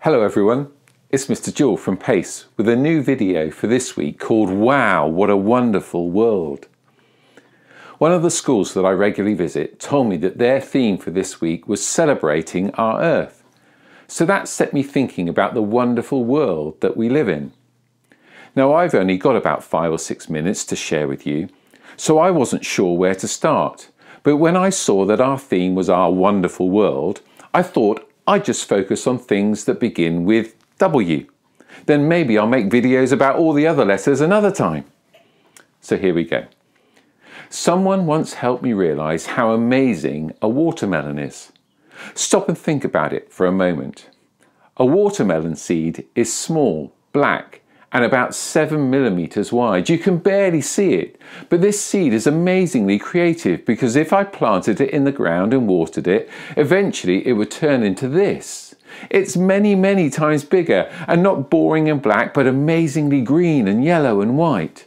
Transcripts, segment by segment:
Hello everyone, it's Mr. Jewell from Pace with a new video for this week called Wow, What a Wonderful World. One of the schools that I regularly visit told me that their theme for this week was celebrating our Earth. So that set me thinking about the wonderful world that we live in. Now I've only got about 5 or 6 minutes to share with you, so I wasn't sure where to start. But when I saw that our theme was our wonderful world, I thought I'd just focus on things that begin with W. Then maybe I'll make videos about all the other letters another time. So here we go. Someone once helped me realize how amazing a watermelon is. Stop and think about it for a moment. A watermelon seed is small, black, and about 7 millimeters wide. You can barely see it, but this seed is amazingly creative because if I planted it in the ground and watered it, eventually it would turn into this. It's many, many times bigger and not boring and black, but amazingly green and yellow and white.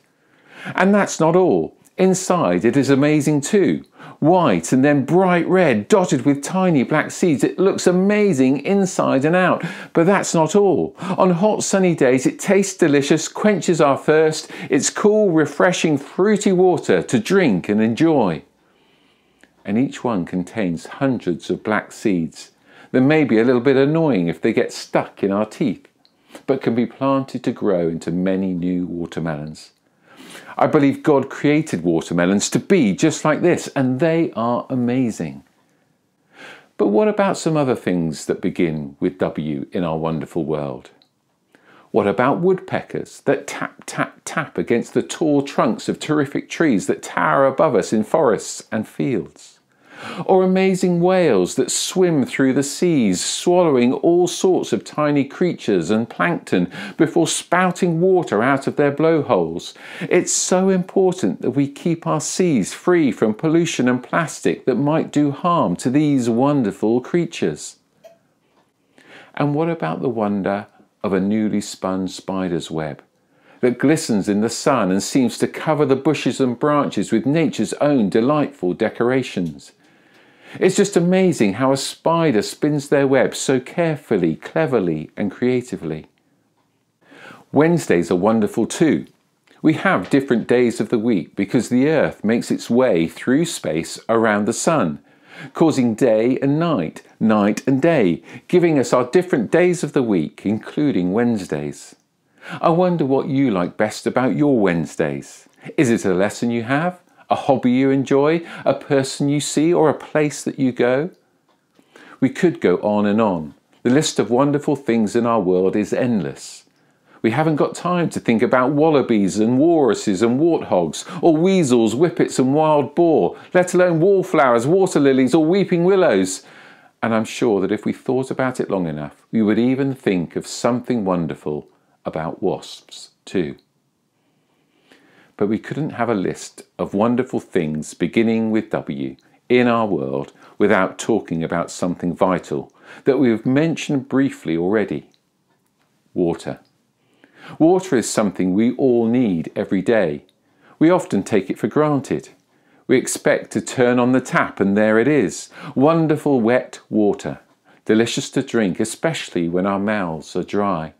And that's not all. Inside it is amazing too. White and then bright red, dotted with tiny black seeds. It looks amazing inside and out. But that's not all. On hot sunny days it tastes delicious, quenches our thirst. It's cool, refreshing, fruity water to drink and enjoy. And each one contains hundreds of black seeds that may be a little bit annoying if they get stuck in our teeth, but can be planted to grow into many new watermelons. I believe God created watermelons to be just like this, and they are amazing. But what about some other things that begin with W in our wonderful world? What about woodpeckers that tap, tap, tap against the tall trunks of terrific trees that tower above us in forests and fields? Or amazing whales that swim through the seas, swallowing all sorts of tiny creatures and plankton before spouting water out of their blowholes. It's so important that we keep our seas free from pollution and plastic that might do harm to these wonderful creatures. And what about the wonder of a newly spun spider's web that glistens in the sun and seems to cover the bushes and branches with nature's own delightful decorations? It's just amazing how a spider spins their web so carefully, cleverly and creatively. Wednesdays are wonderful too. We have different days of the week because the Earth makes its way through space around the sun, causing day and night, night and day, giving us our different days of the week, including Wednesdays. I wonder what you like best about your Wednesdays. Is it a lesson you have? A hobby you enjoy, a person you see, or a place that you go? We could go on and on. The list of wonderful things in our world is endless. We haven't got time to think about wallabies and walruses and warthogs, or weasels, whippets and wild boar, let alone wallflowers, water lilies or weeping willows. And I'm sure that if we thought about it long enough, we would even think of something wonderful about wasps too. But we couldn't have a list of wonderful things beginning with W in our world without talking about something vital that we've mentioned briefly already. Water. Water is something we all need every day. We often take it for granted. We expect to turn on the tap and there it is. Wonderful wet water. Delicious to drink, especially when our mouths are dry.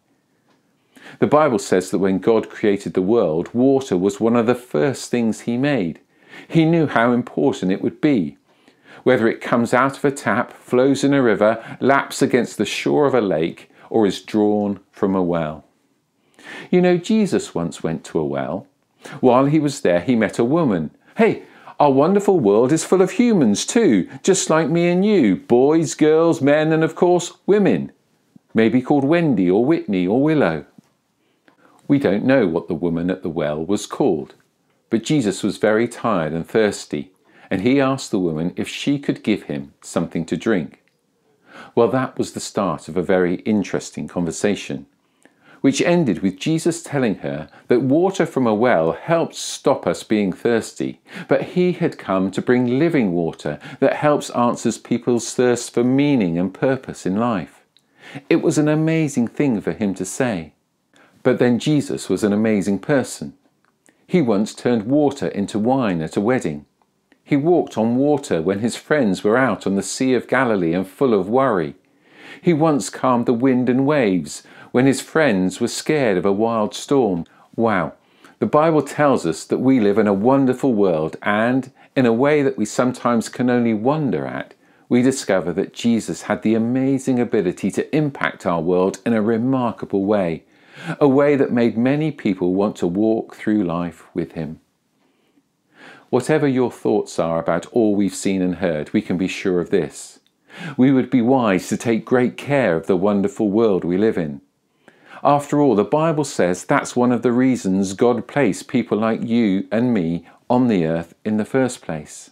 The Bible says that when God created the world, water was one of the first things he made. He knew how important it would be. Whether it comes out of a tap, flows in a river, laps against the shore of a lake, or is drawn from a well. You know, Jesus once went to a well. While he was there, he met a woman. Hey, our wonderful world is full of humans too, just like me and you. Boys, girls, men, and of course, women. Maybe called Wendy or Whitney or Willow. We don't know what the woman at the well was called, but Jesus was very tired and thirsty, and he asked the woman if she could give him something to drink. Well, that was the start of a very interesting conversation, which ended with Jesus telling her that water from a well helps stop us being thirsty, but he had come to bring living water that helps answer people's thirst for meaning and purpose in life. It was an amazing thing for him to say. But then Jesus was an amazing person. He once turned water into wine at a wedding. He walked on water when his friends were out on the Sea of Galilee and full of worry. He once calmed the wind and waves when his friends were scared of a wild storm. Wow, the Bible tells us that we live in a wonderful world, and in a way that we sometimes can only wonder at, we discover that Jesus had the amazing ability to impact our world in a remarkable way, a way that made many people want to walk through life with him. Whatever your thoughts are about all we've seen and heard, we can be sure of this: we would be wise to take great care of the wonderful world we live in. After all, the Bible says that's one of the reasons God placed people like you and me on the earth in the first place.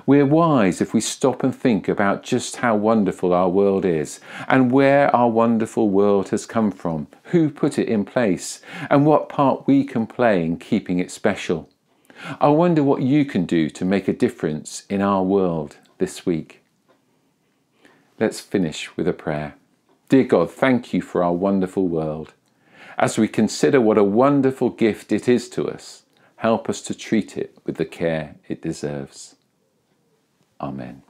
We're wise if we stop and think about just how wonderful our world is, and where our wonderful world has come from, who put it in place, and what part we can play in keeping it special. I wonder what you can do to make a difference in our world this week. Let's finish with a prayer. Dear God, thank you for our wonderful world. As we consider what a wonderful gift it is to us, help us to treat it with the care it deserves. Amen.